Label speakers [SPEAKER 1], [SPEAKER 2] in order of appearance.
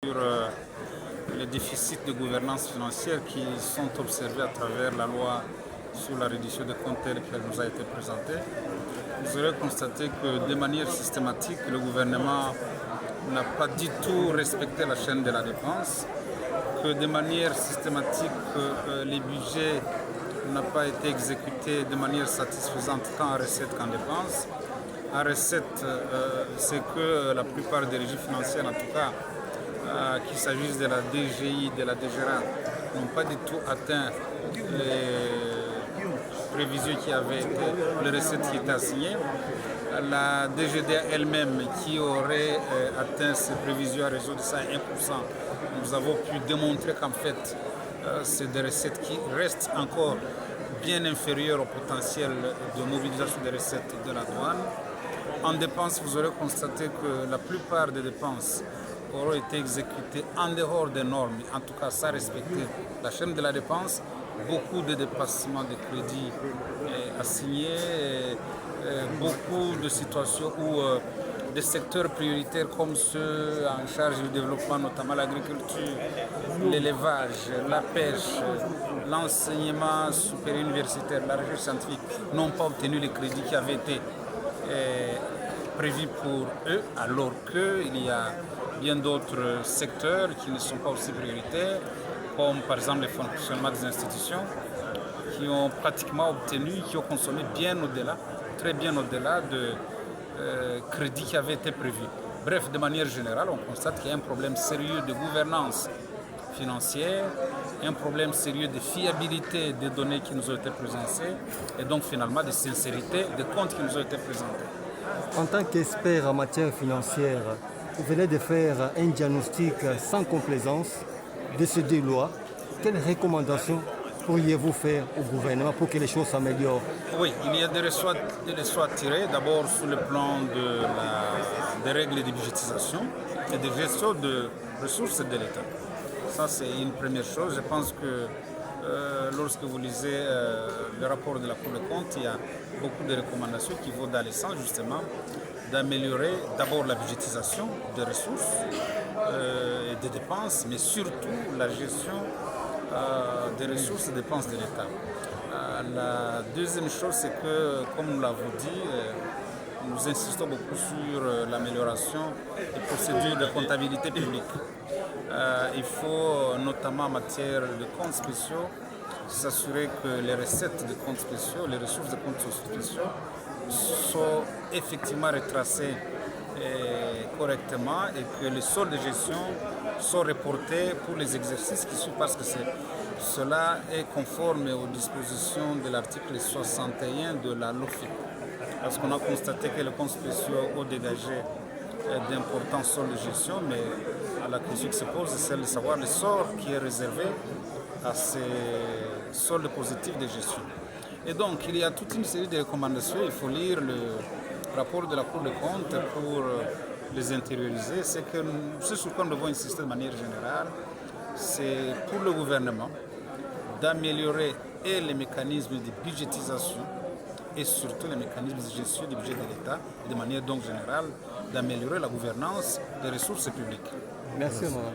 [SPEAKER 1] sur les déficits de gouvernance financière qui sont observés à travers la loi sur la reddition des comptes telle qu'elle nous a été présentée. Vous aurez constaté que de manière systématique, le gouvernement n'a pas du tout respecté la chaîne de la dépense, que de manière systématique, les budgets n'ont pas été exécutés de manière satisfaisante tant en recettes qu'en dépenses. En recettes, c'est que la plupart des régies financières, en tout cas, qu'il s'agisse de la DGI, de la DGRA, n'ont pas du tout atteint les prévisions qui avaient été, les recettes qui étaient assignées. La DGDA elle-même, qui aurait atteint ses prévisions à raison de ça 1%, nous avons pu démontrer qu'en fait, c'est des recettes qui restent encore bien inférieures au potentiel de mobilisation des recettes de la douane. En dépenses, vous aurez constaté que la plupart des dépenses auront été exécutées en dehors des normes, en tout cas sans respecter la chaîne de la dépense. Beaucoup de dépassements de crédits assignés, beaucoup de situations où des secteurs prioritaires comme ceux en charge du développement, notamment l'agriculture, l'élevage, la pêche, l'enseignement supérieur universitaire, la recherche scientifique, n'ont pas obtenu les crédits qui avaient été prévus pour eux, alors qu'il y a bien d'autres secteurs qui ne sont pas aussi prioritaires, comme par exemple le fonctionnement des institutions, qui ont pratiquement obtenu, qui ont consommé bien au-delà, très bien au-delà de crédits qui avaient été prévus. Bref, de manière générale, on constate qu'il y a un problème sérieux de gouvernance financière, un problème sérieux de fiabilité des données qui nous ont été présentées et donc finalement de sincérité des comptes qui nous ont été présentés.
[SPEAKER 2] En tant qu'expert en matière financière, vous venez de faire un diagnostic sans complaisance de ces deux lois. Quelles recommandations pourriez-vous faire au gouvernement pour que les choses s'améliorent?
[SPEAKER 1] Oui, il y a des leçons à tirer, d'abord sur le plan des règles de budgétisation et de gestion de ressources de l'État. Ça, c'est une première chose. Je pense que lorsque vous lisez le rapport de la Cour des comptes, il y a beaucoup de recommandations qui vont dans le sens justement d'améliorer d'abord la budgétisation des ressources et des dépenses, mais surtout la gestion des ressources et des dépenses de l'État. La deuxième chose, c'est que, comme nous l'avons dit, nous insistons beaucoup sur l'amélioration des procédures de comptabilité publique. Il faut, notamment en matière de comptes spéciaux, s'assurer que les recettes de comptes spéciaux, les ressources de comptes spéciaux sont effectivement retracées correctement et que les soldes de gestion sont reportés pour les exercices qui suivent parce que cela est conforme aux dispositions de l'article 61 de la LOFIP. Parce qu'on a constaté que les comptes spéciaux ont dégagé d'importants soldes de gestion, mais la question qui se pose, c'est celle de savoir le sort qui est réservé à ces soldes positifs de gestion. Et donc, il y a toute une série de recommandations. Il faut lire le rapport de la Cour des comptes pour les intérioriser. Ce sur quoi nous devons insister de manière générale, c'est pour le gouvernement d'améliorer les mécanismes de budgétisation et surtout les mécanismes de gestion du budget de l'État, de manière donc générale d'améliorer la gouvernance des ressources publiques.
[SPEAKER 2] Merci, Omar.